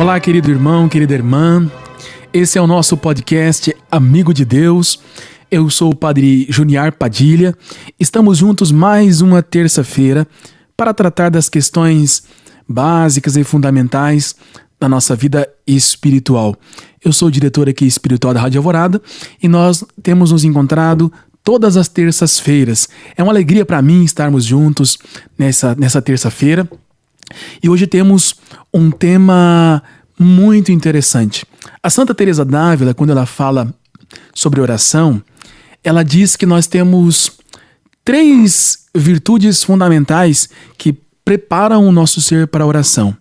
Olá, querido irmão, querida irmã. Esse é o nosso podcast Amigo de Deus. Eu sou o Padre Juniar Padilha. Estamos juntos mais uma terça-feira para tratar das questões básicas e fundamentais da nossa vida espiritual. Eu sou o diretor aqui espiritual da Rádio Alvorada e nós temos nos encontrado todas as terças-feiras. É uma alegria para mim estarmos juntos nessa terça-feira. E hoje temos um tema muito interessante. A Santa Teresa d'Ávila, quando ela fala sobre oração, ela diz que nós temos 3 virtudes fundamentais que preparam o nosso ser para a oração: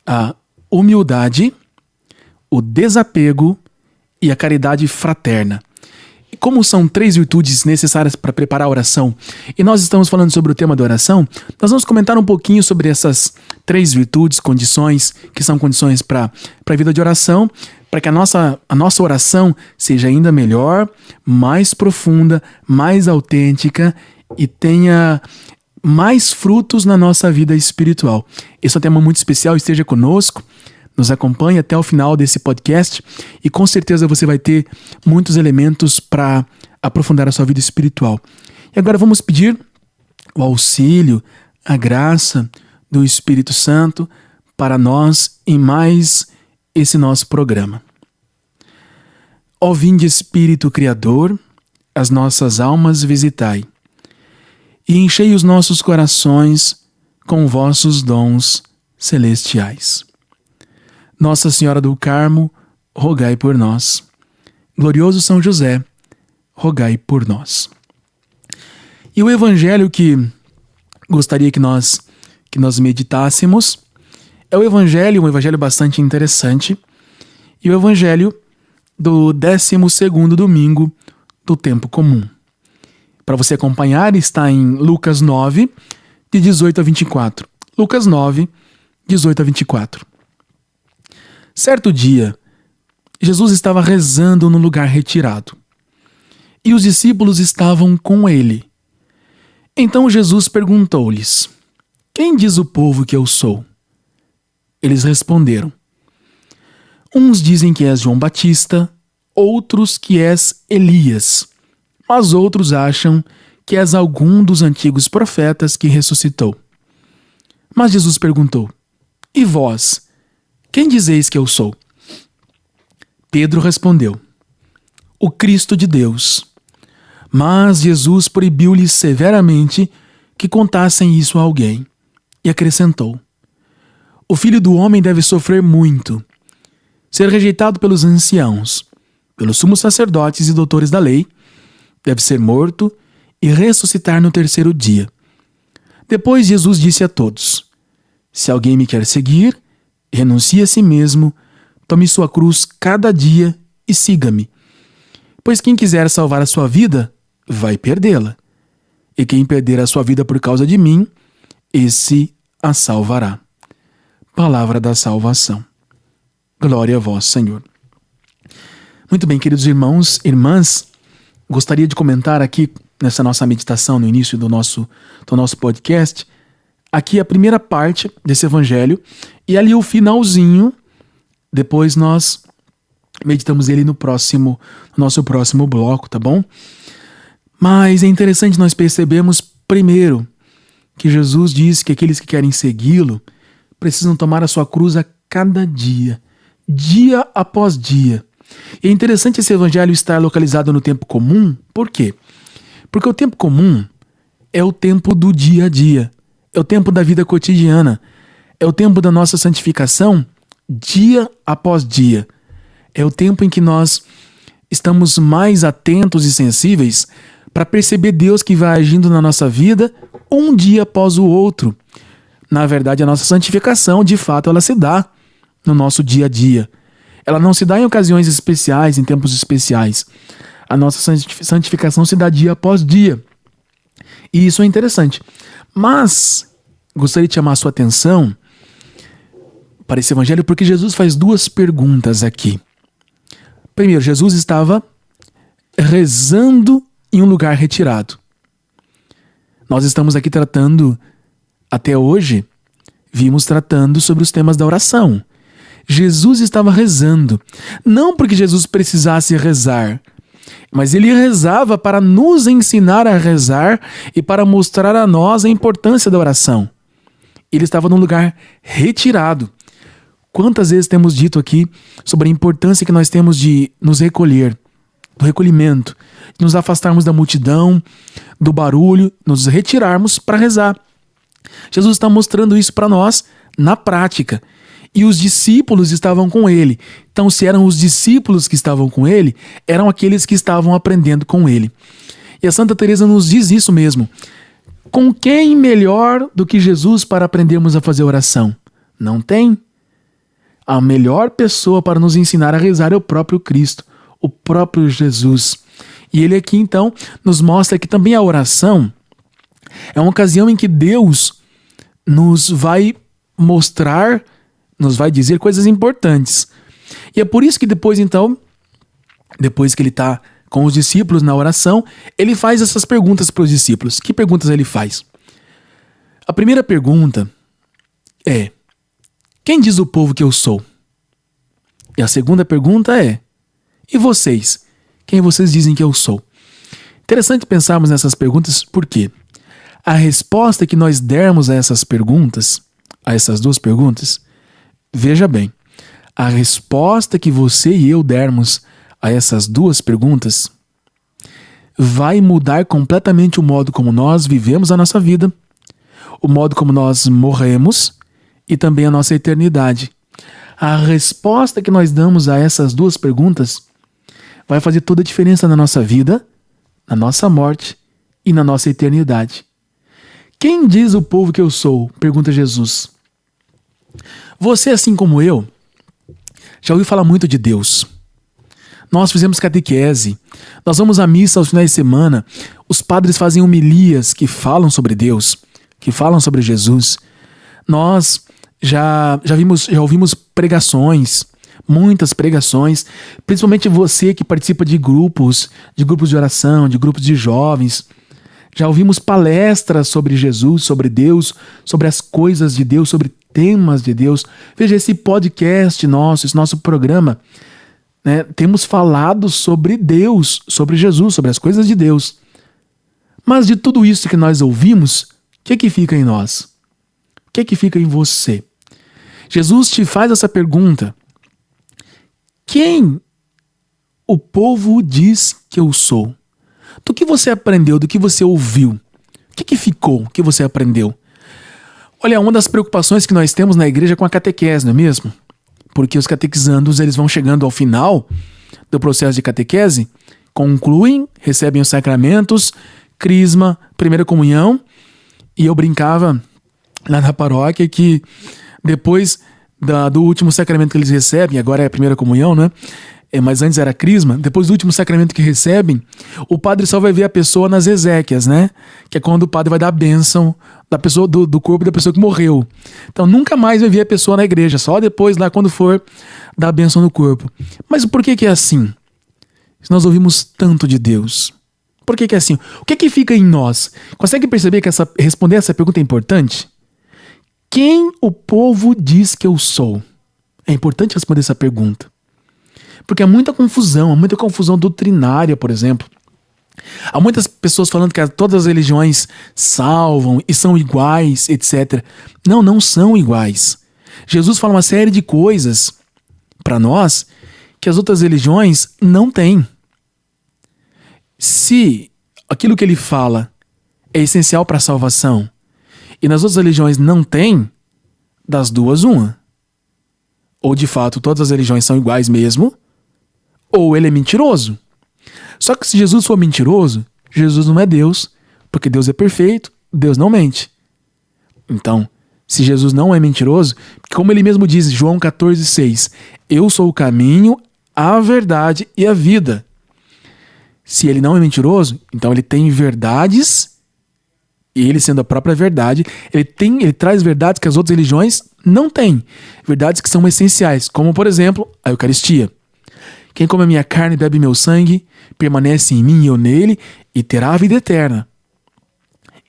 a humildade, o desapego e a caridade fraterna. E como são 3 virtudes necessárias para preparar a oração, e nós estamos falando sobre o tema da oração, nós vamos comentar um pouquinho sobre essas 3 virtudes, condições, que são condições para a vida de oração, para que a nossa oração seja ainda melhor, mais profunda, mais autêntica e tenha mais frutos na nossa vida espiritual. Esse é um tema muito especial, esteja conosco, nos acompanhe até o final desse podcast e com certeza você vai ter muitos elementos para aprofundar a sua vida espiritual. E agora vamos pedir o auxílio, a graça do Espírito Santo para nós em mais esse nosso programa. Ó vinde Espírito Criador, as nossas almas visitai, e enchei os nossos corações com vossos dons celestiais. Nossa Senhora do Carmo, rogai por nós. Glorioso São José, rogai por nós. E o evangelho que gostaria que nós meditássemos é um evangelho bastante interessante, e o evangelho do 12º domingo do tempo comum. Para você acompanhar, está em Lucas 9, de 18 a 24. Lucas 9, 18 a 24. Certo dia, Jesus estava rezando num lugar retirado, e os discípulos estavam com ele. Então Jesus perguntou-lhes: quem diz o povo que eu sou? Eles responderam: uns dizem que és João Batista, outros que és Elias, mas outros acham que és algum dos antigos profetas que ressuscitou. Mas Jesus perguntou: e vós, quem dizeis que eu sou? Pedro respondeu: o Cristo de Deus. Mas Jesus proibiu-lhes severamente que contassem isso a alguém, e acrescentou: o Filho do Homem deve sofrer muito, ser rejeitado pelos anciãos, pelos sumos sacerdotes e doutores da lei, deve ser morto e ressuscitar no 3º dia. Depois Jesus disse a todos: se alguém me quer seguir, renuncie a si mesmo, tome sua cruz cada dia e siga-me. Pois quem quiser salvar a sua vida, vai perdê-la. E quem perder a sua vida por causa de mim, esse a salvará. Palavra da salvação. Glória a vós, Senhor. Muito bem, queridos irmãos e irmãs, gostaria de comentar aqui nessa nossa meditação no início do nosso podcast, aqui a primeira parte desse evangelho e ali o finalzinho, depois nós meditamos ele no nosso próximo bloco, tá bom? Mas é interessante nós percebermos primeiro que Jesus diz que aqueles que querem segui-lo precisam tomar a sua cruz a cada dia, dia após dia. E é interessante esse evangelho estar localizado no tempo comum, por quê? Porque o tempo comum é o tempo do dia a dia, é o tempo da vida cotidiana, é o tempo da nossa santificação dia após dia. É o tempo em que nós estamos mais atentos e sensíveis para perceber Deus que vai agindo na nossa vida um dia após o outro. Na verdade, a nossa santificação, de fato, ela se dá no nosso dia a dia. Ela não se dá em ocasiões especiais, em tempos especiais. A nossa santificação se dá dia após dia. E isso é interessante. Mas gostaria de chamar a sua atenção para esse evangelho porque Jesus faz 2 perguntas aqui. Primeiro, Jesus estava rezando em um lugar retirado. Nós estamos aqui tratando, até hoje, vimos tratando sobre os temas da oração. Jesus estava rezando. Não porque Jesus precisasse rezar, mas ele rezava para nos ensinar a rezar e para mostrar a nós a importância da oração. Ele estava num lugar retirado. Quantas vezes temos dito aqui sobre a importância que nós temos de nos recolher, do recolhimento, de nos afastarmos da multidão, do barulho, nos retirarmos para rezar. Jesus está mostrando isso para nós na prática. E os discípulos estavam com ele. Então, se eram os discípulos que estavam com ele, eram aqueles que estavam aprendendo com ele. E a Santa Teresa nos diz isso mesmo. Com quem melhor do que Jesus para aprendermos a fazer oração? Não tem. A melhor pessoa para nos ensinar a rezar é o próprio Cristo, o próprio Jesus. E ele aqui, então, nos mostra que também a oração é uma ocasião em que Deus nos vai mostrar, nos vai dizer coisas importantes. E é por isso que depois, então, depois que ele está com os discípulos na oração, ele faz essas perguntas para os discípulos. Que perguntas ele faz? A primeira pergunta é: quem diz o povo que eu sou? E a segunda pergunta é: e vocês? Quem vocês dizem que eu sou? Interessante pensarmos nessas perguntas, porque a resposta que nós dermos a essas perguntas, a essas duas perguntas, veja bem, a resposta que você e eu dermos a essas duas perguntas vai mudar completamente o modo como nós vivemos a nossa vida, o modo como nós morremos e também a nossa eternidade. A resposta que nós damos a essas duas perguntas vai fazer toda a diferença na nossa vida, na nossa morte e na nossa eternidade. Quem diz o povo que eu sou? Pergunta Jesus. Você, assim como eu, já ouviu falar muito de Deus. Nós fizemos catequese, nós vamos à missa aos finais de semana, os padres fazem homilias que falam sobre Deus, que falam sobre Jesus. Nós já ouvimos pregações, muitas pregações, principalmente você que participa de grupos de oração, de grupos de jovens. Já ouvimos palestras sobre Jesus, sobre Deus, sobre as coisas de Deus, sobre temas de Deus. Veja, esse podcast nosso, esse nosso programa, né, temos falado sobre Deus, sobre Jesus, sobre as coisas de Deus. Mas de tudo isso que nós ouvimos, o que fica em nós? O que fica em você? Jesus te faz essa pergunta: quem o povo diz que eu sou? Do que você aprendeu, do que você ouviu? O que ficou, o que você aprendeu? Olha, uma das preocupações que nós temos na igreja é com a catequese, não é mesmo? Porque os catequizandos, eles vão chegando ao final do processo de catequese, concluem, recebem os sacramentos, crisma, primeira comunhão, e eu brincava lá na paróquia que depois do último sacramento que eles recebem, agora é a primeira comunhão, né? Mas antes era crisma, depois do último sacramento que recebem, o padre só vai ver a pessoa nas exéquias, né? Que é quando o padre vai dar a bênção da pessoa, do corpo da pessoa que morreu. Então nunca mais vai ver a pessoa na igreja, só depois lá quando for dar a bênção no corpo. Mas por que é assim? Se nós ouvimos tanto de Deus, por que é assim? O que fica em nós? Consegue perceber que responder essa pergunta é importante? Quem o povo diz que eu sou? É importante responder essa pergunta. Porque há muita confusão doutrinária, por exemplo. Há muitas pessoas falando que todas as religiões salvam e são iguais, etc. Não são iguais. Jesus fala uma série de coisas para nós que as outras religiões não têm. Se aquilo que ele fala é essencial para a salvação e nas outras religiões não tem, das duas uma. Ou de fato todas as religiões são iguais mesmo, ou ele é mentiroso. Só que se Jesus for mentiroso, Jesus não é Deus, porque Deus é perfeito, Deus não mente. Então, se Jesus não é mentiroso, como ele mesmo diz, João 14,6, eu sou o caminho, a verdade e a vida. Se ele não é mentiroso, então ele tem verdades, e ele sendo a própria verdade, ele traz verdades que as outras religiões não têm. Verdades que são essenciais, como por exemplo, a Eucaristia. Quem come a minha carne e bebe meu sangue, permanece em mim e eu nele, e terá a vida eterna.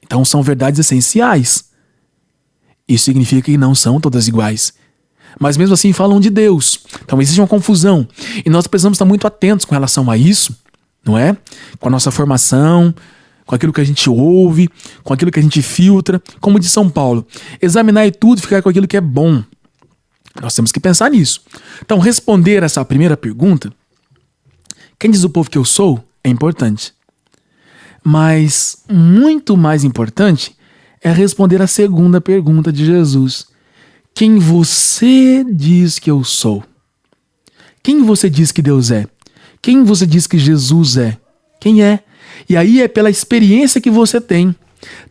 Então são verdades essenciais. Isso significa que não são todas iguais. mas mesmo assim falam de Deus. Então existe uma confusão. E nós precisamos estar muito atentos com relação a isso, não é? Com a nossa formação, com aquilo que a gente ouve, com aquilo que a gente filtra. Como diz São Paulo, examinar e tudo, ficar com aquilo que é bom. Nós temos que pensar nisso. Então, responder essa primeira pergunta, quem diz o povo que eu sou, é importante. Mas muito mais importante é responder a segunda pergunta de Jesus. Quem você diz que eu sou? Quem você diz que Deus é? Quem você diz que Jesus é? Quem é? E aí é pela experiência que você tem.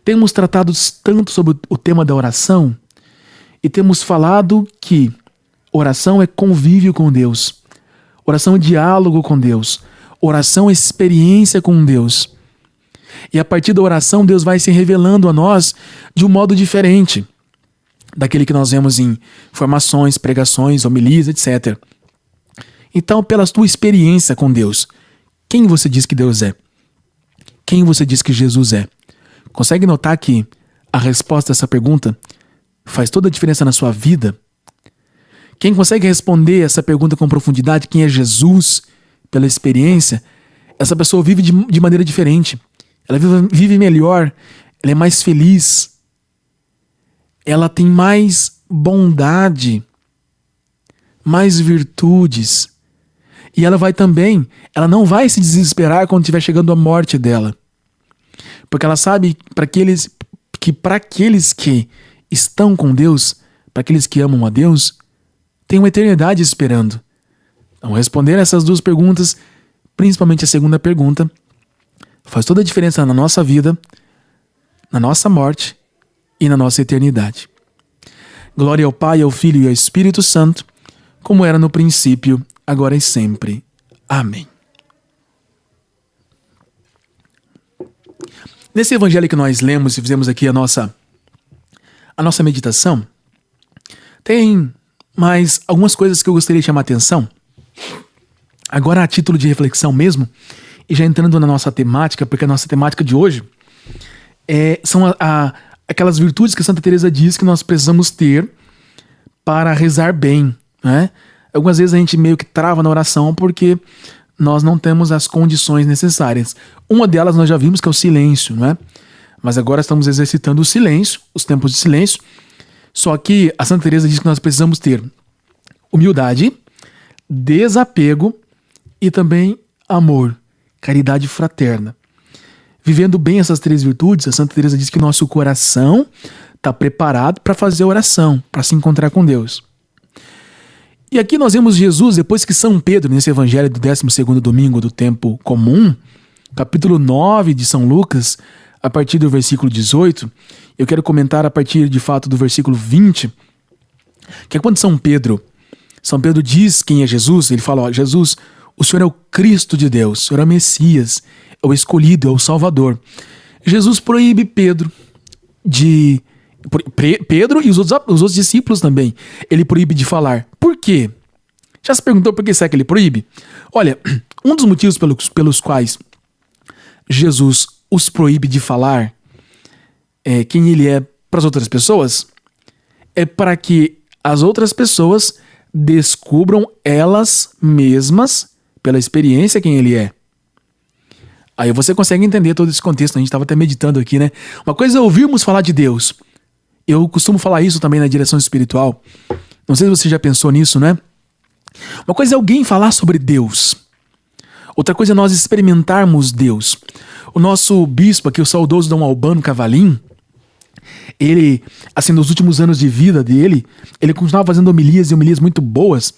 Temos tratado tanto sobre o tema da oração e temos falado que oração é convívio com Deus. Oração é diálogo com Deus. Oração é experiência com Deus. E a partir da oração, Deus vai se revelando a nós de um modo diferente daquele que nós vemos em formações, pregações, homilias, etc. Então, pela tua experiência com Deus, quem você diz que Deus é? Quem você diz que Jesus é? Consegue notar que a resposta a essa pergunta faz toda a diferença na sua vida? Quem consegue responder essa pergunta com profundidade, quem é Jesus, pela experiência, essa pessoa vive de maneira diferente. Ela vive melhor, ela é mais feliz, ela tem mais bondade, mais virtudes. E ela ela não vai se desesperar quando estiver chegando a morte dela. Porque ela sabe que para aqueles que estão com Deus, para aqueles que amam a Deus, tem uma eternidade esperando. Então, responder essas duas perguntas, principalmente a segunda pergunta, faz toda a diferença na nossa vida, na nossa morte e na nossa eternidade. Glória ao Pai, ao Filho e ao Espírito Santo, como era no princípio, agora e sempre. Amém. Nesse evangelho que nós lemos e fizemos aqui a nossa meditação, tem mais algumas coisas que eu gostaria de chamar a atenção. Agora a título de reflexão mesmo, e já entrando na nossa temática, porque a nossa temática de hoje são aquelas virtudes que Santa Teresa diz que nós precisamos ter para rezar bem, né? Algumas vezes a gente meio que trava na oração porque nós não temos as condições necessárias. Uma delas nós já vimos que é o silêncio, né? Mas agora estamos exercitando o silêncio, os tempos de silêncio. Só que a Santa Teresa diz que nós precisamos ter humildade, desapego e também amor, caridade fraterna. Vivendo bem essas três virtudes, a Santa Teresa diz que nosso coração está preparado para fazer oração, para se encontrar com Deus. E aqui nós vemos Jesus, depois que São Pedro, nesse evangelho do 12º domingo do tempo comum, capítulo 9 de São Lucas, a partir do versículo 18, eu quero comentar a partir de fato do versículo 20, que é quando São Pedro diz quem é Jesus, ele fala, ó, Jesus, o Senhor é o Cristo de Deus, o Senhor é o Messias, é o escolhido, é o Salvador. Jesus proíbe Pedro e os outros discípulos também, ele proíbe de falar. Por quê? Já se perguntou por que será que ele proíbe? Olha, um dos motivos pelos quais Jesus os proíbe de falar quem ele é para as outras pessoas é para que as outras pessoas descubram elas mesmas, pela experiência, quem ele é. Aí você consegue entender todo esse contexto, a gente estava até meditando aqui, né? Uma coisa é ouvirmos falar de Deus. Eu costumo falar isso também na direção espiritual. Não sei se você já pensou nisso, né? Uma coisa é alguém falar sobre Deus. Outra coisa é nós experimentarmos Deus. O nosso bispo aqui, o saudoso Dom Albano Cavalim, ele, assim, nos últimos anos de vida dele, ele continuava fazendo homilias muito boas.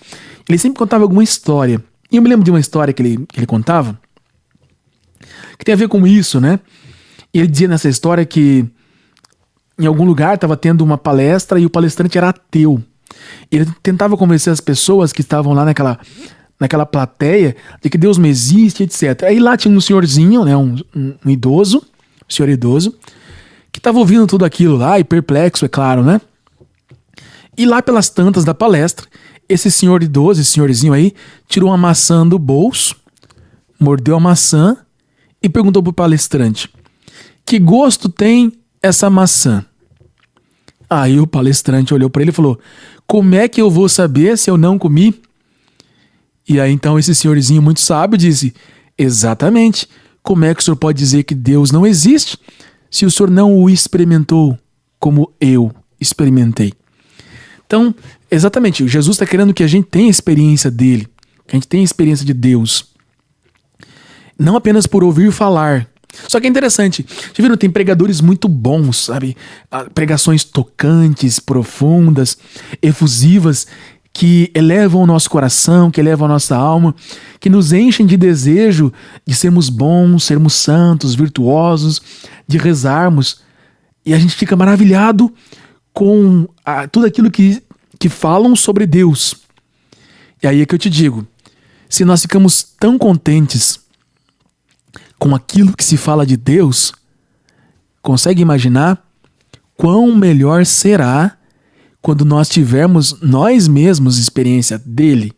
Ele sempre contava alguma história. E eu me lembro de uma história que ele contava, que tem a ver com isso, né? E ele dizia nessa história que em algum lugar estava tendo uma palestra e o palestrante era ateu. Ele tentava convencer as pessoas que estavam lá naquela plateia de que Deus não existe, etc. Aí lá tinha um senhorzinho, né, um idoso, um senhor idoso, que estava ouvindo tudo aquilo lá e perplexo, é claro, né? E lá pelas tantas da palestra, esse senhor idoso, esse senhorzinho aí, tirou uma maçã do bolso, mordeu a maçã e perguntou pro palestrante: que gosto tem essa maçã? Aí o palestrante olhou para ele e falou: como é que eu vou saber se eu não comi? E aí então esse senhorzinho muito sábio disse: exatamente, como é que o senhor pode dizer que Deus não existe se o senhor não o experimentou como eu experimentei? Então, exatamente, Jesus está querendo que a gente tenha experiência dele, que a gente tenha experiência de Deus. Não apenas por ouvir falar. Só que é interessante, já viram, tem pregadores muito bons, sabe? Pregações tocantes, profundas, efusivas, que elevam o nosso coração, que elevam a nossa alma, que nos enchem de desejo de sermos bons, sermos santos, virtuosos, de rezarmos. E a gente fica maravilhado com tudo aquilo que falam sobre Deus. E aí é que eu te digo, se nós ficamos tão contentes com aquilo que se fala de Deus, consegue imaginar quão melhor será quando nós tivermos nós mesmos experiência dele?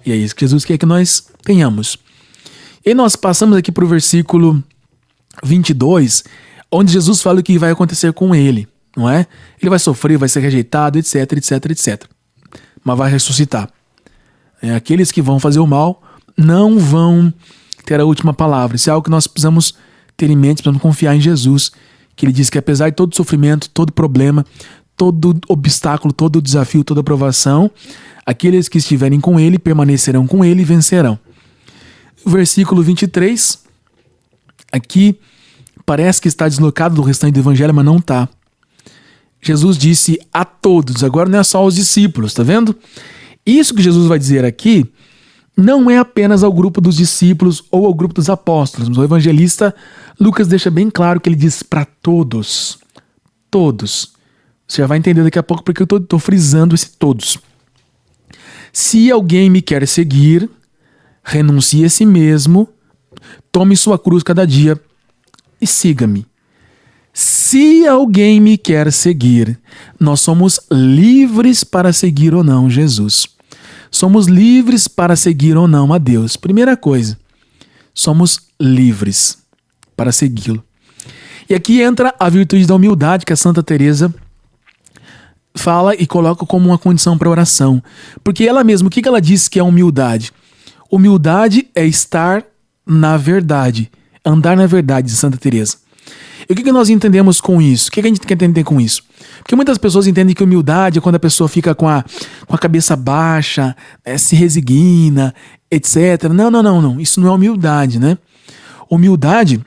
E é isso que Jesus quer que nós tenhamos. E nós passamos aqui para o versículo 22, onde Jesus fala o que vai acontecer com ele, não é? Ele vai sofrer, vai ser rejeitado, etc, etc, etc. Mas vai ressuscitar. Aqueles que vão fazer o mal não vão ter a última palavra. Isso é algo que nós precisamos ter em mente, precisamos confiar em Jesus, que ele diz que apesar de todo sofrimento, todo problema, todo obstáculo, todo desafio, toda provação, aqueles que estiverem com ele permanecerão com ele e vencerão. Versículo 23, aqui parece que está deslocado do restante do evangelho, mas não está. Jesus disse a todos, agora não é só aos discípulos, tá vendo? Isso que Jesus vai dizer aqui não é apenas ao grupo dos discípulos ou ao grupo dos apóstolos, mas o evangelista Lucas deixa bem claro que ele diz para todos. Todos. Você já vai entender daqui a pouco porque eu estou frisando esse todos. Se alguém me quer seguir, renuncie a si mesmo, tome sua cruz cada dia e siga-me. Se alguém me quer seguir, nós somos livres para seguir ou não Jesus. Somos livres para seguir ou não a Deus. Primeira coisa, somos livres para segui-lo. E aqui entra a virtude da humildade que a Santa Teresa fala e coloca como uma condição para a oração. Porque ela mesma, o que ela diz que é humildade? Humildade é estar na verdade, andar na verdade, de Santa Teresa. E o que nós entendemos com isso? O que a gente quer entender com isso? Porque muitas pessoas entendem que humildade é quando a pessoa fica com a cabeça baixa, se resigna, etc. Não. Isso não é humildade, né? Humildade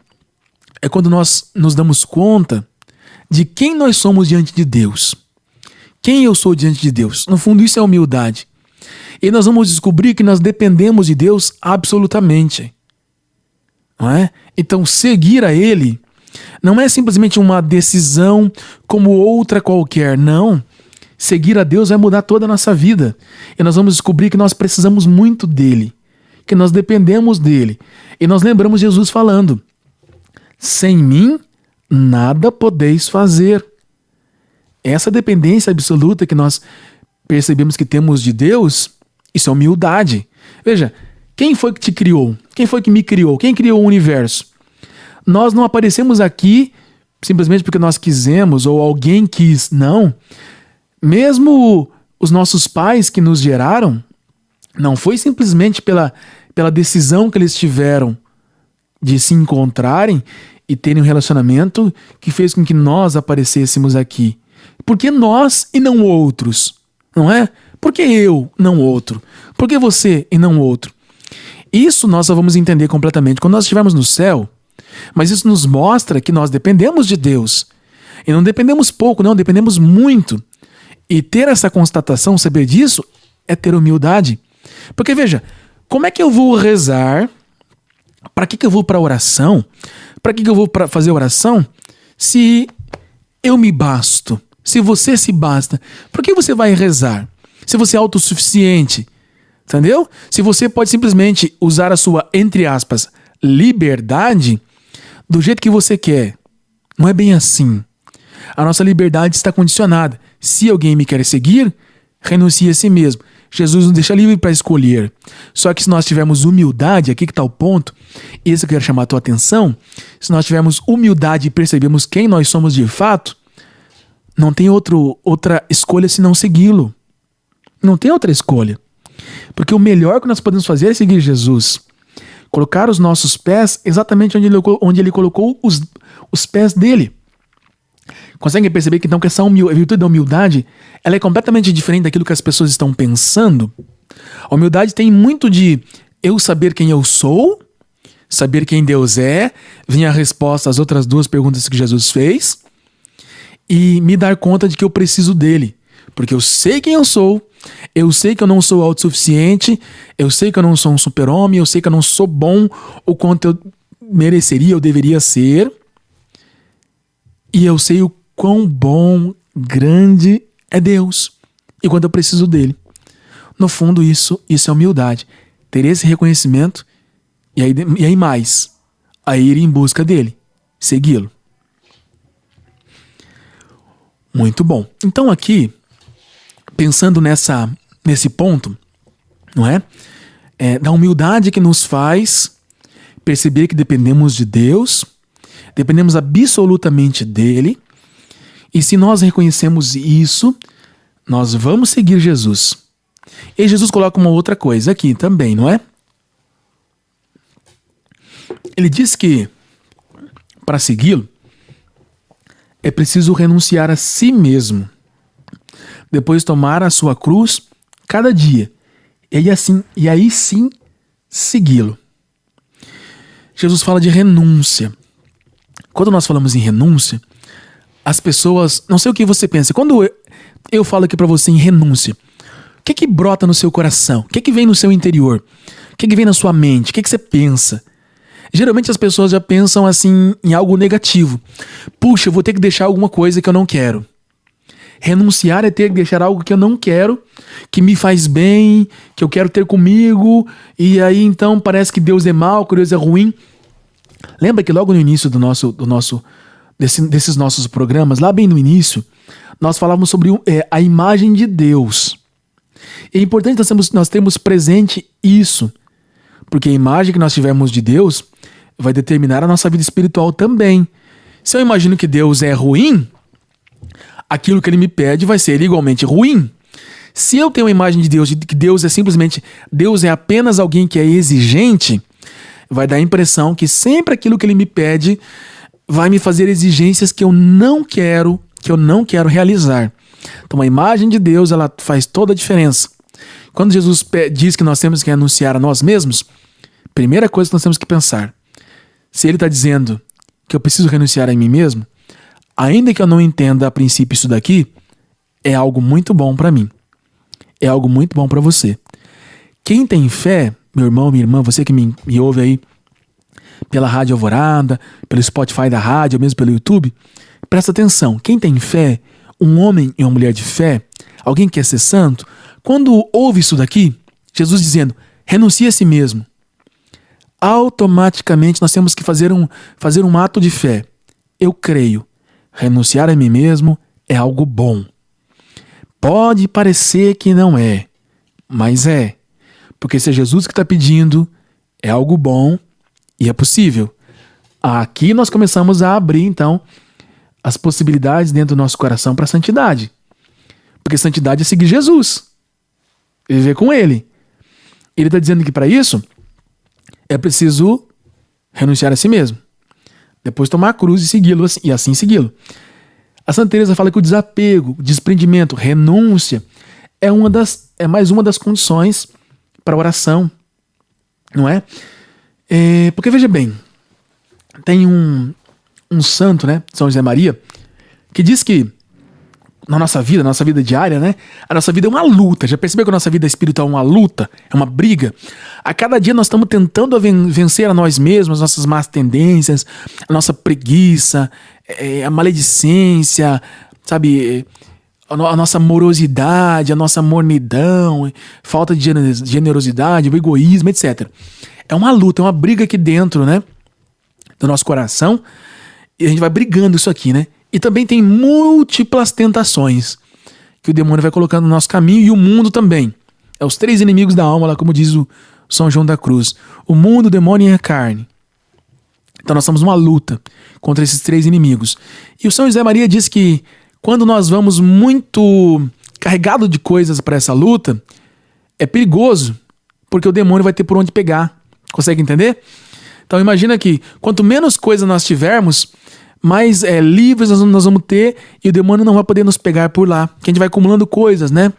é quando nós nos damos conta de quem nós somos diante de Deus. Quem eu sou diante de Deus. No fundo, isso é humildade. E nós vamos descobrir que nós dependemos de Deus absolutamente. Não é? Então, seguir a Ele não é simplesmente uma decisão como outra qualquer, não. Seguir a Deus vai mudar toda a nossa vida. E nós vamos descobrir que nós precisamos muito dEle, que nós dependemos dEle. E nós lembramos Jesus falando: sem mim, nada podeis fazer. Essa dependência absoluta que nós percebemos que temos de Deus, isso é humildade. Veja, quem foi que te criou? Quem foi que me criou? Quem criou o universo? Nós não aparecemos aqui simplesmente porque nós quisemos ou alguém quis, não. Mesmo os nossos pais que nos geraram, não foi simplesmente pela decisão que eles tiveram de se encontrarem e terem um relacionamento que fez com que nós aparecêssemos aqui. Por que nós e não outros? Não é? Por que eu, não outro? Por que você e não outro? Isso nós só vamos entender completamente quando nós estivermos no céu. Mas isso nos mostra que nós dependemos de Deus. E não dependemos pouco, não, dependemos muito. E ter essa constatação, saber disso, é ter humildade. Porque veja, como é que eu vou rezar? Para que eu vou para oração? Para que eu vou fazer oração? Se eu me basto, se você se basta, por que você vai rezar? Se você é autossuficiente, entendeu? Se você pode simplesmente usar a sua, entre aspas, liberdade do jeito que você quer. Não é bem assim. A nossa liberdade está condicionada. Se alguém me quer seguir, renuncie a si mesmo. Jesus nos deixa livre para escolher. Só que se nós tivermos humildade, aqui que está o ponto, esse eu quero chamar a tua atenção, se nós tivermos humildade e percebemos quem nós somos de fato, não tem outra escolha senão segui-lo. Não tem outra escolha. Porque o melhor que nós podemos fazer é seguir Jesus. Colocar os nossos pés exatamente onde ele colocou os pés dele. Conseguem perceber que então que essa virtude da humildade, ela é completamente diferente daquilo que as pessoas estão pensando? A humildade tem muito de eu saber quem eu sou, saber quem Deus é, vir a resposta às outras duas perguntas que Jesus fez, e me dar conta de que eu preciso dele. Porque eu sei quem eu sou, eu sei que eu não sou autossuficiente, eu sei que eu não sou um super-homem, eu sei que eu não sou bom o quanto eu mereceria, eu deveria ser. E eu sei o quão bom, grande é Deus e quanto eu preciso dele. No fundo, isso é humildade. Ter esse reconhecimento e aí mais, a ir em busca dele, segui-lo. Muito bom. Então aqui, pensando nesse ponto, não é? Da humildade que nos faz perceber que dependemos de Deus, dependemos absolutamente dele, e se nós reconhecemos isso, nós vamos seguir Jesus. E Jesus coloca uma outra coisa aqui também, não é? Ele diz que para segui-lo é preciso renunciar a si mesmo, depois tomar a sua cruz cada dia, e aí sim segui-lo. Jesus fala de renúncia. Quando nós falamos em renúncia, as pessoas, não sei o que você pensa, quando eu falo aqui para você em renúncia, o que brota no seu coração? O que vem no seu interior? O que vem na sua mente? O que você pensa? Geralmente as pessoas já pensam assim em algo negativo. Puxa, eu vou ter que deixar alguma coisa que eu não quero. Renunciar é ter que deixar algo que eu não quero, que me faz bem, que eu quero ter comigo, e aí então parece que Deus é mau, que Deus é ruim. Lembra que logo no início desses nossos programas, lá bem no início, nós falávamos sobre a imagem de Deus. É importante nós termos presente isso, porque a imagem que nós tivermos de Deus vai determinar a nossa vida espiritual também. Se eu imagino que Deus é ruim, aquilo que ele me pede vai ser igualmente ruim. Se eu tenho a imagem de Deus, de que Deus é apenas alguém que é exigente, vai dar a impressão que sempre aquilo que ele me pede vai me fazer exigências que eu não quero realizar. Então a imagem de Deus, ela faz toda a diferença. Quando Jesus diz que nós temos que renunciar a nós mesmos, primeira coisa que nós temos que pensar, se ele está dizendo que eu preciso renunciar a mim mesmo, ainda que eu não entenda a princípio isso daqui, é algo muito bom para mim. É algo muito bom para você. Quem tem fé, meu irmão, minha irmã, você que me ouve aí pela Rádio Alvorada, pelo Spotify da rádio, ou mesmo pelo YouTube, presta atenção. Quem tem fé, um homem e uma mulher de fé, alguém que quer ser santo, quando ouve isso daqui, Jesus dizendo, renuncie a si mesmo, automaticamente nós temos que fazer um ato de fé. Eu creio. Renunciar a mim mesmo é algo bom. Pode parecer que não é, mas é. Porque se é Jesus que está pedindo, é algo bom e é possível. Aqui nós começamos a abrir, então, as possibilidades dentro do nosso coração para a santidade. Porque santidade é seguir Jesus. Viver com Ele. Ele está dizendo que para isso é preciso renunciar a si mesmo. Depois tomar a cruz e segui-lo, e assim segui-lo. A Santa Teresa fala que o desapego, desprendimento, renúncia é mais uma das condições para a oração, não é? Porque veja bem, tem um santo, né, São José Maria, que diz que na nossa vida diária, né, a nossa vida é uma luta. Já percebeu que a nossa vida espiritual é uma luta, é uma briga? A cada dia nós estamos tentando vencer a nós mesmos, as nossas más tendências, a nossa preguiça, a maledicência, sabe, a nossa morosidade, a nossa mornidão, falta de generosidade, o egoísmo, etc. É uma luta, é uma briga aqui dentro, né, do nosso coração, e a gente vai brigando isso aqui, né? E também tem múltiplas tentações que o demônio vai colocando no nosso caminho, e o mundo também. É os 3 inimigos da alma, lá como diz o São João da Cruz. O mundo, o demônio e a carne. Então nós estamos numa luta contra esses 3 inimigos. E o São José Maria diz que quando nós vamos muito carregado de coisas para essa luta, é perigoso, porque o demônio vai ter por onde pegar. Consegue entender? Então imagina que quanto menos coisa nós tivermos, mais livres nós vamos ter e o demônio não vai poder nos pegar por lá. Que a gente vai acumulando coisas, né?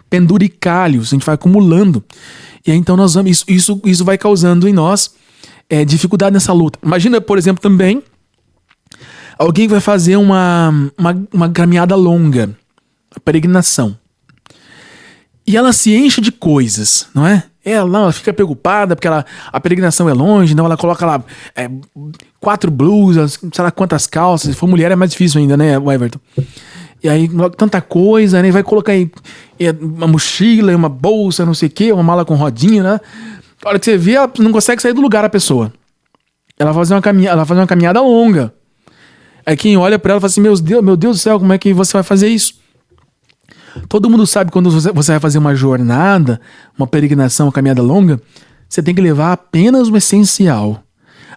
Penduricalhos, a gente vai acumulando. E aí então nós vamos, isso vai causando em nós dificuldade nessa luta. Imagina, por exemplo, também alguém vai fazer uma caminhada longa, uma peregrinação. E ela se enche de coisas, não é? Ela fica preocupada porque a peregrinação é longe, então ela coloca lá 4 blusas, sei lá quantas calças. Se for mulher é mais difícil ainda, né, Everton? E aí tanta coisa, né? Vai colocar aí uma mochila, uma bolsa, não sei o quê, uma mala com rodinha, né? A hora que você vê, ela não consegue sair do lugar, a pessoa. Ela faz uma caminhada longa. Aí quem olha pra ela fala assim, meu Deus do céu, como é que você vai fazer isso? Todo mundo sabe quando você vai fazer uma jornada, uma peregrinação, uma caminhada longa, você tem que levar apenas o essencial.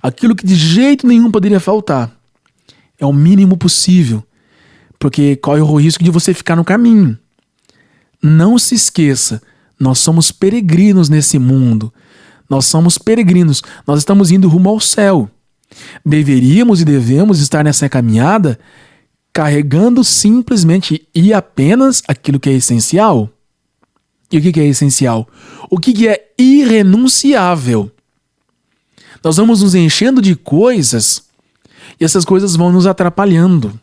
Aquilo que de jeito nenhum poderia faltar. É o mínimo possível. Porque corre o risco de você ficar no caminho. Não se esqueça, nós somos peregrinos nesse mundo. Nós somos peregrinos, nós estamos indo rumo ao céu. Deveríamos e devemos estar nessa caminhada carregando simplesmente e apenas aquilo que é essencial. E o que é essencial? O que é irrenunciável? Nós vamos nos enchendo de coisas e essas coisas vão nos atrapalhando.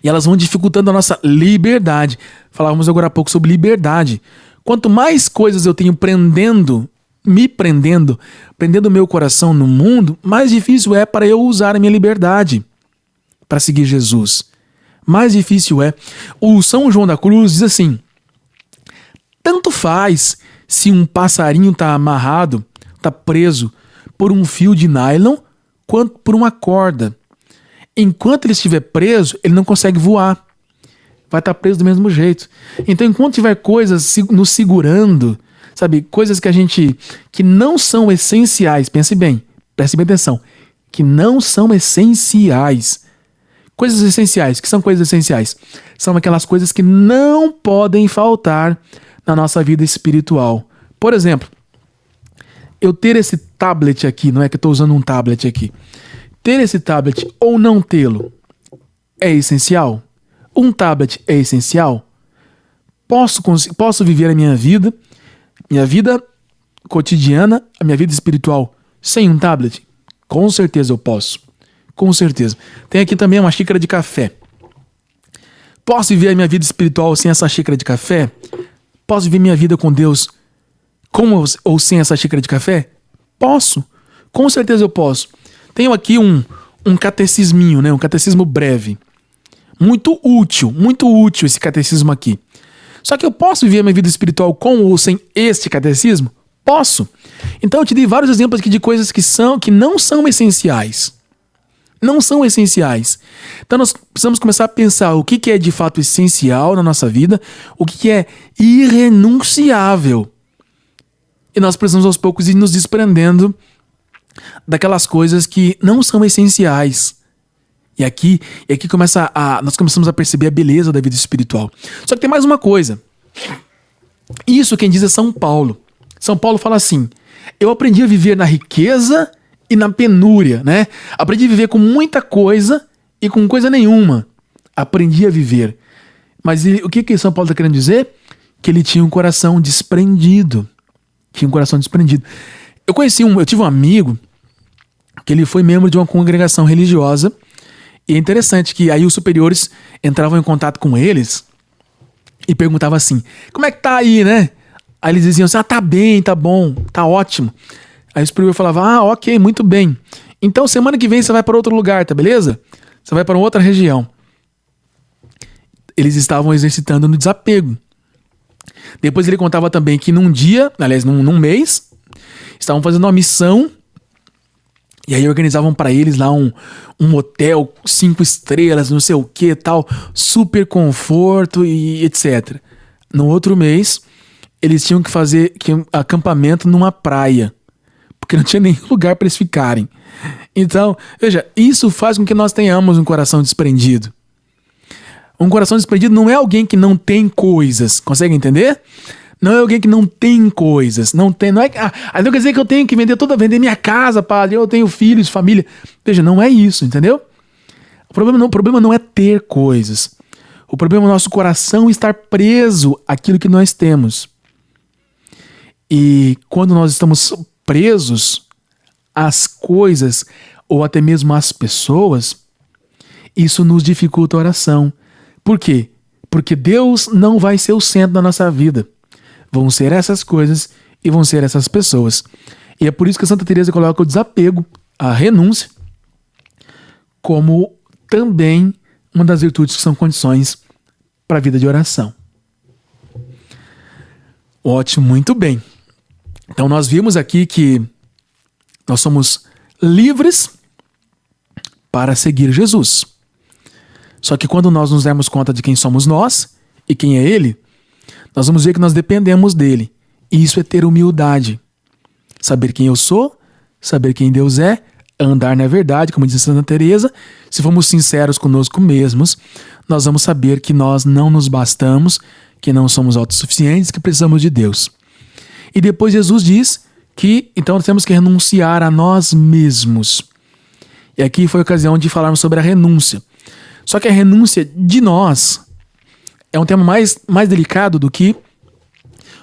E elas vão dificultando a nossa liberdade. Falávamos agora há pouco sobre liberdade. Quanto mais coisas eu tenho prendendo o meu coração no mundo, mais difícil é para eu usar a minha liberdade para seguir Jesus. Mais difícil é. O São João da Cruz diz assim: tanto faz se um passarinho está amarrado, está preso por um fio de nylon, quanto por uma corda. Enquanto ele estiver preso, ele não consegue voar. Vai estar preso do mesmo jeito. Então, enquanto tiver coisas nos segurando, sabe, coisas que não são essenciais, preste bem atenção, que não são essenciais. Coisas essenciais, que são coisas essenciais? São aquelas coisas que não podem faltar na nossa vida espiritual. Por exemplo, eu ter esse tablet aqui, não é que eu estou usando um tablet aqui. Ter esse tablet ou não tê-lo é essencial? Um tablet é essencial? Posso viver a minha vida cotidiana, a minha vida espiritual sem um tablet? Com certeza eu posso. Com certeza. Tem aqui também uma xícara de café. Posso viver a minha vida espiritual sem essa xícara de café? Posso viver minha vida com Deus com ou sem essa xícara de café? Posso. Com certeza eu posso. Tenho aqui um catecisminho, né? Um catecismo breve. Muito útil esse catecismo aqui. Só que eu posso viver a minha vida espiritual com ou sem este catecismo? Posso. Então eu te dei vários exemplos aqui de coisas que não são essenciais. Não são essenciais. Então nós precisamos começar a pensar o que é de fato essencial na nossa vida, o que é irrenunciável. E nós precisamos aos poucos ir nos desprendendo daquelas coisas que não são essenciais. E aqui nós começamos a perceber a beleza da vida espiritual. Só que tem mais uma coisa. Isso quem diz é São Paulo. São Paulo fala assim: eu aprendi a viver na riqueza e na penúria, né? Aprendi a viver com muita coisa e com coisa nenhuma. Aprendi a viver. Mas o que São Paulo está querendo dizer? Que ele tinha um coração desprendido. Eu tive um amigo que ele foi membro de uma congregação religiosa. E é interessante que aí os superiores entravam em contato com eles e perguntavam assim: como é que tá aí, né? Aí eles diziam assim: tá bem, tá bom, tá ótimo. Aí o superior falava: ok, muito bem. Então semana que vem você vai para outro lugar, tá beleza? Você vai para outra região. Eles estavam exercitando no desapego. Depois ele contava também que num mês, estavam fazendo uma missão. E aí organizavam para eles lá um hotel 5 estrelas, não sei o que tal, super conforto e etc. No outro mês, eles tinham que fazer acampamento numa praia, porque não tinha nenhum lugar para eles ficarem. Então, veja, isso faz com que nós tenhamos um coração desprendido. Um coração desprendido não é alguém que não tem coisas. Consegue entender? Não é alguém que não tem coisas. Não é. Não quer dizer que eu tenho que vender minha casa, padre. Eu tenho filhos, família. Veja, não é isso, entendeu? O problema não é ter coisas. O problema é o nosso coração estar preso àquilo que nós temos. E quando nós estamos presos às coisas ou até mesmo às pessoas, isso nos dificulta a oração. Por quê? Porque Deus não vai ser o centro da nossa vida. Vão ser essas coisas e vão ser essas pessoas. E é por isso que a Santa Teresa coloca o desapego, a renúncia, como também uma das virtudes que são condições para a vida de oração. Ótimo, muito bem. Então nós vimos aqui que nós somos livres para seguir Jesus. Só que quando nós nos dermos conta de quem somos nós e quem é Ele, nós vamos ver que nós dependemos dele. E isso é ter humildade. Saber quem eu sou, saber quem Deus é, andar na verdade, como diz Santa Teresa. Se formos sinceros conosco mesmos, nós vamos saber que nós não nos bastamos, que não somos autossuficientes, que precisamos de Deus. E depois Jesus diz que então nós temos que renunciar a nós mesmos. E aqui foi a ocasião de falarmos sobre a renúncia. Só que a renúncia de nós é um tema mais delicado do que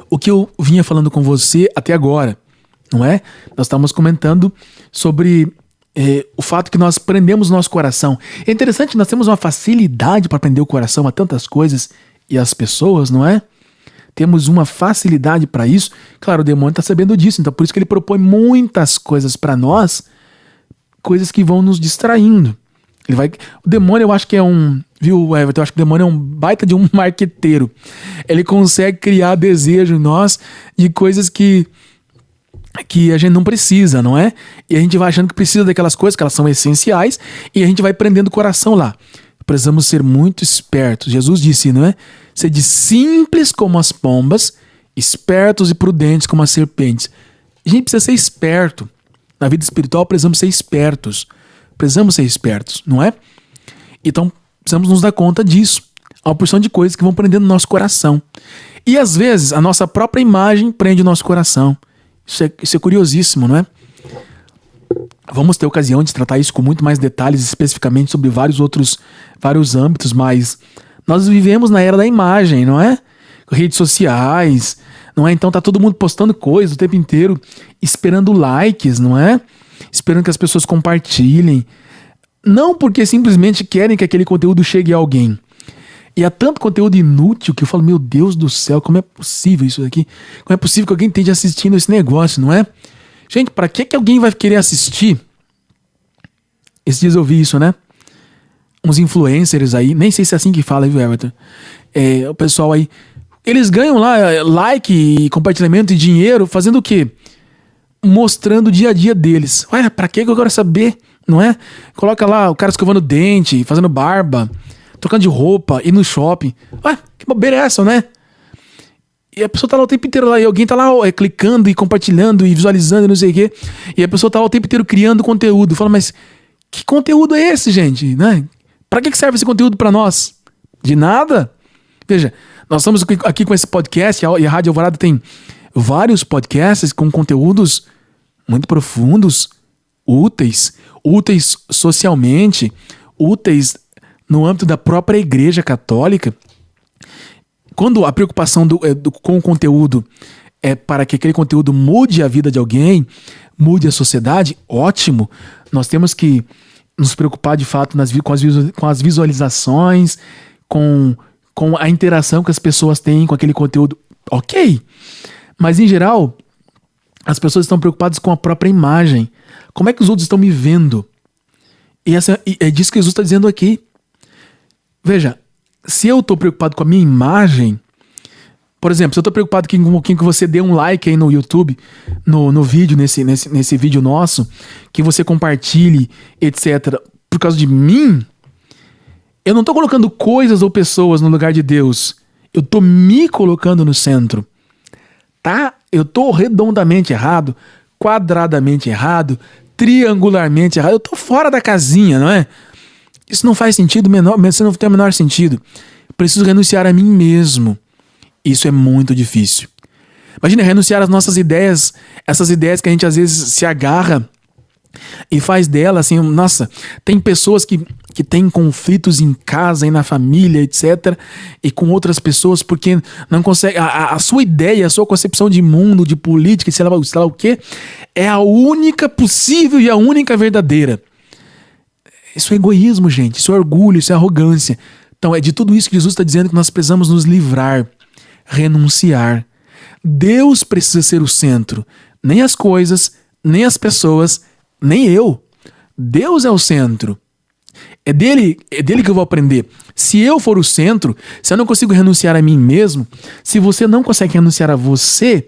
o que eu vinha falando com você até agora, não é? Nós estamos comentando sobre o fato que nós prendemos o nosso coração. É interessante, nós temos uma facilidade para prender o coração a tantas coisas e às pessoas, não é? Temos uma facilidade para isso. Claro, o demônio está sabendo disso, então por isso que ele propõe muitas coisas para nós, coisas que vão nos distraindo. O demônio, eu acho que é viu, Everton? Eu acho que o demônio é um baita de um marqueteiro. Ele consegue criar desejo em nós de coisas que a gente não precisa, não é? E a gente vai achando que precisa daquelas coisas, que elas são essenciais, e a gente vai prendendo o coração lá. Precisamos ser muito espertos. Jesus disse, não é? Sede simples como as pombas, espertos e prudentes como as serpentes. A gente precisa ser esperto. Na vida espiritual precisamos ser espertos. Precisamos ser espertos, não é? Então, precisamos nos dar conta disso. Há uma porção de coisas que vão prendendo o nosso coração. E às vezes, a nossa própria imagem prende o nosso coração. Isso é curiosíssimo, não é? Vamos ter ocasião de tratar isso com muito mais detalhes, especificamente sobre vários âmbitos, mas nós vivemos na era da imagem, não é? Redes sociais, não é? Então tá todo mundo postando coisas o tempo inteiro, esperando likes, não é? Esperando que as pessoas compartilhem. Não porque simplesmente querem que aquele conteúdo chegue a alguém. E há tanto conteúdo inútil que eu falo, meu Deus do céu, como é possível isso aqui? Como é possível que alguém esteja assistindo esse negócio, não é? Gente, pra que alguém vai querer assistir? Esses dias eu vi isso, né? Uns influencers aí, nem sei se é assim que fala, viu, Everton? O pessoal aí, eles ganham lá like e compartilhamento e dinheiro fazendo o quê? Mostrando o dia a dia deles. Ué, pra que eu quero saber? Não é? Coloca lá o cara escovando dente, fazendo barba, trocando de roupa, indo no shopping. Ué, que bobeira é essa, né? E a pessoa tá lá o tempo inteiro lá, e alguém tá lá clicando e compartilhando e visualizando e não sei o quê. E a pessoa tá lá o tempo inteiro criando conteúdo. Fala, mas que conteúdo é esse, gente? Né? Pra que serve esse conteúdo pra nós? De nada? Veja, nós estamos aqui com esse podcast, e a Rádio Alvorada tem vários podcasts com conteúdos muito profundos, úteis socialmente, úteis no âmbito da própria Igreja Católica. Quando a preocupação com o conteúdo é para que aquele conteúdo mude a vida de alguém, mude a sociedade, ótimo. Nós temos que nos preocupar de fato com as visualizações, com a interação que as pessoas têm com aquele conteúdo, ok. Mas em geral, as pessoas estão preocupadas com a própria imagem. Como é que os outros estão me vendo? E é disso que Jesus está dizendo aqui. Veja, se eu estou preocupado com a minha imagem, por exemplo, se eu estou preocupado com que você dê um like aí no YouTube, no vídeo, nesse vídeo nosso, que você compartilhe, etc., por causa de mim, eu não estou colocando coisas ou pessoas no lugar de Deus. Eu estou me colocando no centro. Tá? Eu estou redondamente errado, quadradamente errado, triangularmente errado. Eu estou fora da casinha, não é? Isso não faz sentido menor, isso não tem o menor sentido. Preciso renunciar a mim mesmo. Isso é muito difícil. Imagina renunciar às nossas ideias, essas ideias que a gente às vezes se agarra e faz dela assim, nossa, tem pessoas que têm conflitos em casa e na família, etc. E com outras pessoas porque não consegue, a sua ideia, a sua concepção de mundo, de política, sei lá o que, é a única possível e a única verdadeira. Isso é egoísmo, gente, isso é orgulho, isso é arrogância. Então é de tudo isso que Jesus está dizendo que nós precisamos nos livrar, renunciar. Deus precisa ser o centro, nem as coisas, nem as pessoas, nem eu. Deus é o centro. É dele que eu vou aprender. Se eu for o centro, se eu não consigo renunciar a mim mesmo, se você não consegue renunciar a você,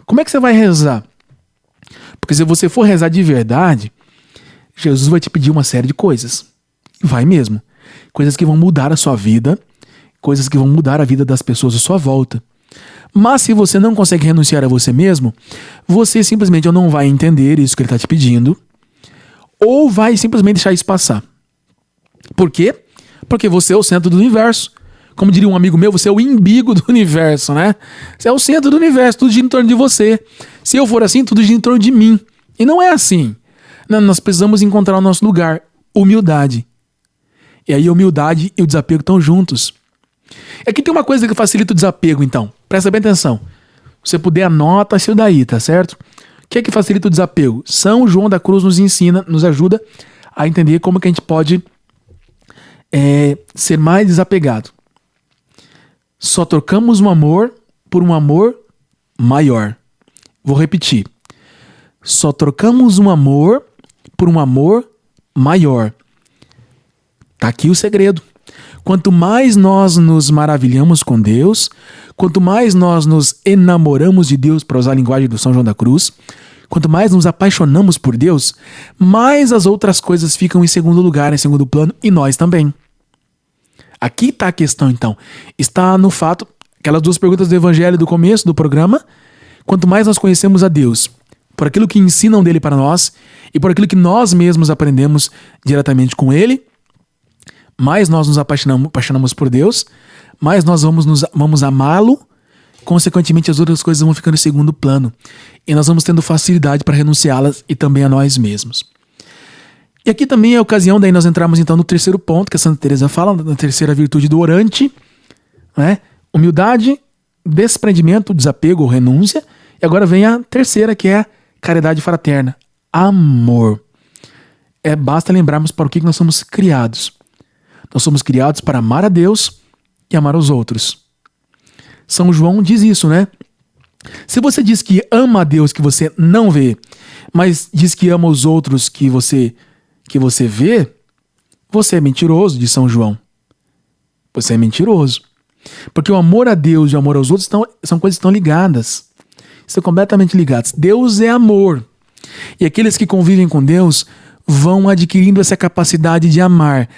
como é que você vai rezar? Porque se você for rezar de verdade, Jesus vai te pedir uma série de coisas. Vai mesmo. Coisas que vão mudar a sua vida, coisas que vão mudar a vida das pessoas à sua volta. Mas se você não consegue renunciar a você mesmo, você simplesmente ou não vai entender isso que ele está te pedindo, ou vai simplesmente deixar isso passar. Por quê? Porque você é o centro do universo. Como diria um amigo meu, você é o umbigo do universo, né? Você é o centro do universo, tudo gira em torno de você. Se eu for assim, tudo gira em torno de mim. E não é assim. Não, nós precisamos encontrar o nosso lugar. Humildade. E aí a humildade e o desapego estão juntos. Aqui tem uma coisa que facilita o desapego, então. Presta bem atenção. Se você puder, anota isso daí, tá certo? O que é que facilita o desapego? São João da Cruz nos ensina, nos ajuda a entender como que a gente pode ser mais desapegado. Só trocamos um amor por um amor maior. Vou repetir. Só trocamos um amor por um amor maior. Tá aqui o segredo. Quanto mais nós nos maravilhamos com Deus, quanto mais nós nos enamoramos de Deus, para usar a linguagem do São João da Cruz, quanto mais nos apaixonamos por Deus, mais as outras coisas ficam em segundo lugar, em segundo plano, e nós também. Aqui está a questão, então. Está no fato, aquelas duas perguntas do Evangelho do começo do programa, quanto mais nós conhecemos a Deus, por aquilo que ensinam dele para nós, e por aquilo que nós mesmos aprendemos diretamente com ele, mais nós nos apaixonamos por Deus, mais nós vamos amá-lo, consequentemente as outras coisas vão ficando em segundo plano. E nós vamos tendo facilidade para renunciá-las e também a nós mesmos. E aqui também é a ocasião, daí nós entramos então no terceiro ponto, que a Santa Teresa fala, na terceira virtude do orante, né? Humildade, desprendimento, desapego ou renúncia. E agora vem a terceira, que é a caridade fraterna, amor. Basta lembrarmos para o que nós somos criados. Nós somos criados para amar a Deus e amar os outros. São João diz isso, né? Se você diz que ama a Deus que você não vê, mas diz que ama os outros que você vê, você é mentiroso, diz São João. Você é mentiroso. Porque o amor a Deus e o amor aos outros são coisas que estão ligadas. Estão completamente ligadas. Deus é amor. E aqueles que convivem com Deus vão adquirindo essa capacidade de amar.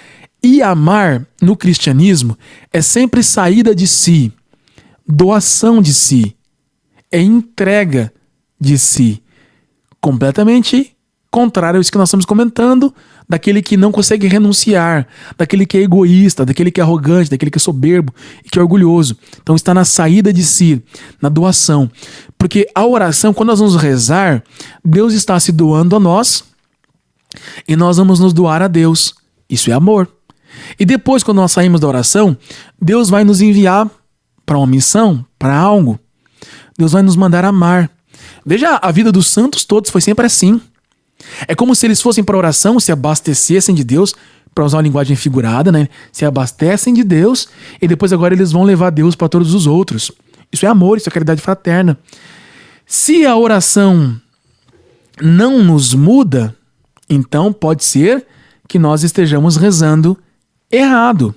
E amar, no cristianismo, é sempre saída de si, doação de si, é entrega de si. Completamente contrário a isso que nós estamos comentando, daquele que não consegue renunciar, daquele que é egoísta, daquele que é arrogante, daquele que é soberbo e que é orgulhoso. Então está na saída de si, na doação. Porque a oração, quando nós vamos rezar, Deus está se doando a nós e nós vamos nos doar a Deus. Isso é amor. E depois, quando nós saímos da oração, Deus vai nos enviar para uma missão, para algo. Deus vai nos mandar amar. Veja, a vida dos santos todos foi sempre assim. É como se eles fossem para a oração, se abastecessem de Deus, para usar uma linguagem figurada, né? Se abastecem de Deus e depois agora eles vão levar Deus para todos os outros. Isso é amor, isso é caridade fraterna. Se a oração não nos muda, então pode ser que nós estejamos rezando errado.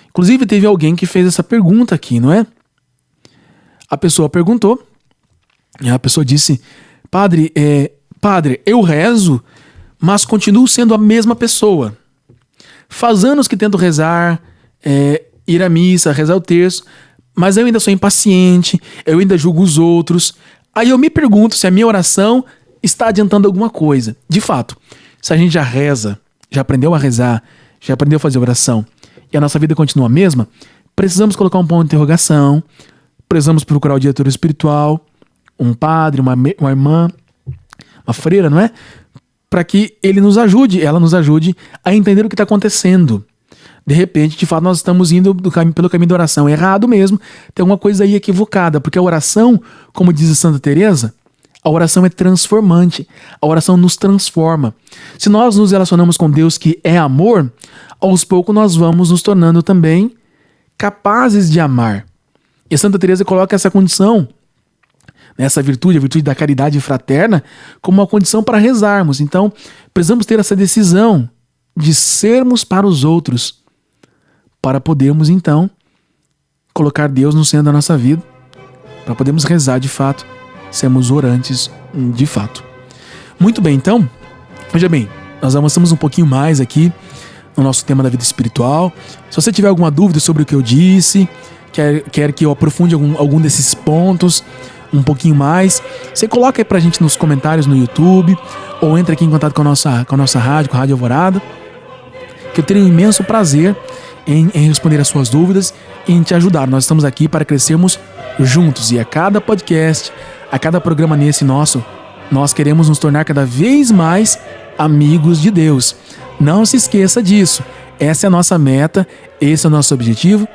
Inclusive teve alguém que fez essa pergunta aqui, não é? A pessoa perguntou, e a pessoa disse: Padre, eu rezo, mas continuo sendo a mesma pessoa. Faz anos que tento rezar, ir à missa, rezar o terço, mas eu ainda sou impaciente, eu ainda julgo os outros. Aí eu me pergunto se a minha oração está adiantando alguma coisa. De fato, se a gente já reza, já aprendeu a rezar já aprendeu a fazer oração e a nossa vida continua a mesma, precisamos colocar um ponto de interrogação, precisamos procurar o diretor espiritual, um padre, uma irmã, uma freira, não é? Para que ela nos ajude a entender o que está acontecendo. De repente, de fato, nós estamos indo pelo caminho da oração errado mesmo, tem alguma coisa aí equivocada, porque a oração, como diz Santa Teresa, a oração é transformante, a oração nos transforma. Se nós nos relacionamos com Deus que é amor, aos poucos nós vamos nos tornando também capazes de amar. E Santa Teresa coloca essa condição, essa virtude, a virtude da caridade fraterna, como uma condição para rezarmos. Então, precisamos ter essa decisão de sermos para os outros, para podermos, então, colocar Deus no centro da nossa vida, para podermos rezar de fato, sermos orantes de fato. Muito bem, então, veja bem, nós avançamos um pouquinho mais aqui no nosso tema da vida espiritual. Se você tiver alguma dúvida sobre o que eu disse, quer que eu aprofunde algum desses pontos um pouquinho mais, você coloca aí pra gente nos comentários no YouTube, ou entra aqui em contato com a nossa rádio, com a Rádio Alvorada, que eu terei um imenso prazer em responder as suas dúvidas e em te ajudar. Nós estamos aqui para crescermos juntos, e a cada podcast, a cada programa nós queremos nos tornar cada vez mais amigos de Deus. Não se esqueça disso. Essa é a nossa meta, esse é o nosso objetivo,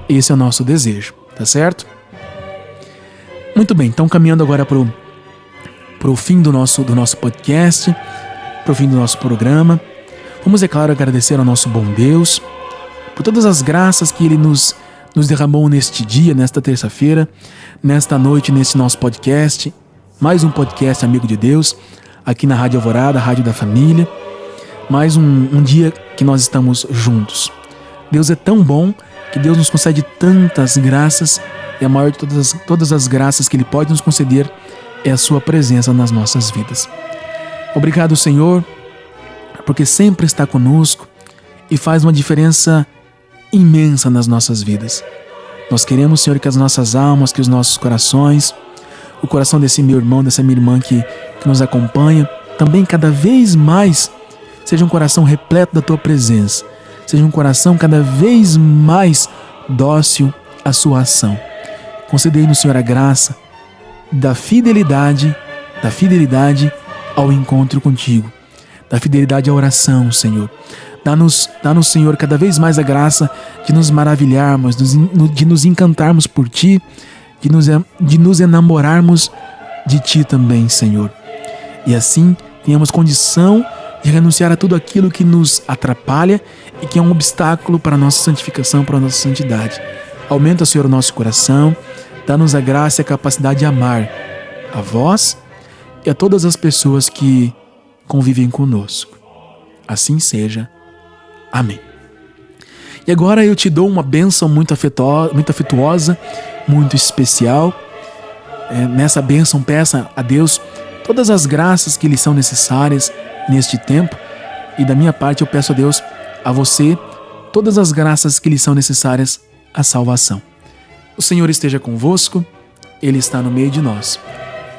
esse é o nosso desejo, tá certo? Muito bem, então caminhando agora pro fim do nosso podcast, pro fim do nosso programa, vamos, é claro, agradecer ao nosso bom Deus por todas as graças que Ele nos derramou neste dia, nesta terça-feira, nesta noite, nesse nosso podcast, mais um podcast Amigo de Deus, aqui na Rádio Alvorada, a Rádio da Família, mais um dia que nós estamos juntos. Deus é tão bom que Deus nos concede tantas graças, e a maior de todas as graças que Ele pode nos conceder é a sua presença nas nossas vidas. Obrigado, Senhor, porque sempre está conosco e faz uma diferença imensa nas nossas vidas. Nós queremos, Senhor, que as nossas almas, que os nossos corações, o coração desse meu irmão, dessa minha irmã que nos acompanha, também cada vez mais seja um coração repleto da Tua presença, seja um coração cada vez mais dócil à Sua ação. Concedei-nos, Senhor, a graça da fidelidade ao encontro contigo, da fidelidade à oração, Senhor. Dá-nos, Senhor, cada vez mais a graça de nos maravilharmos, de nos encantarmos por Ti, de nos enamorarmos de Ti também, Senhor. E assim tenhamos condição de renunciar a tudo aquilo que nos atrapalha e que é um obstáculo para a nossa santificação, para a nossa santidade. Aumenta, Senhor, o nosso coração, dá-nos a graça e a capacidade de amar a Vós e a todas as pessoas que convivem conosco. Assim seja. Amém. E agora eu te dou uma bênção muito afetuosa, muito especial. Nessa bênção, peça a Deus todas as graças que lhe são necessárias neste tempo. E da minha parte eu peço a Deus, a você, todas as graças que lhe são necessárias à salvação. O Senhor esteja convosco, Ele está no meio de nós.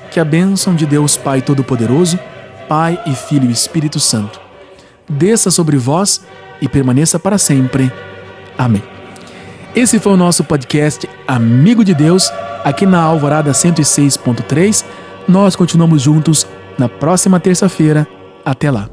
Que a bênção de Deus Pai Todo-Poderoso, Pai e Filho e Espírito Santo, desça sobre vós e permaneça para sempre. Amém. Esse foi o nosso podcast Amigo de Deus, aqui na Alvorada 106.3. Nós continuamos juntos na próxima terça-feira. Até lá.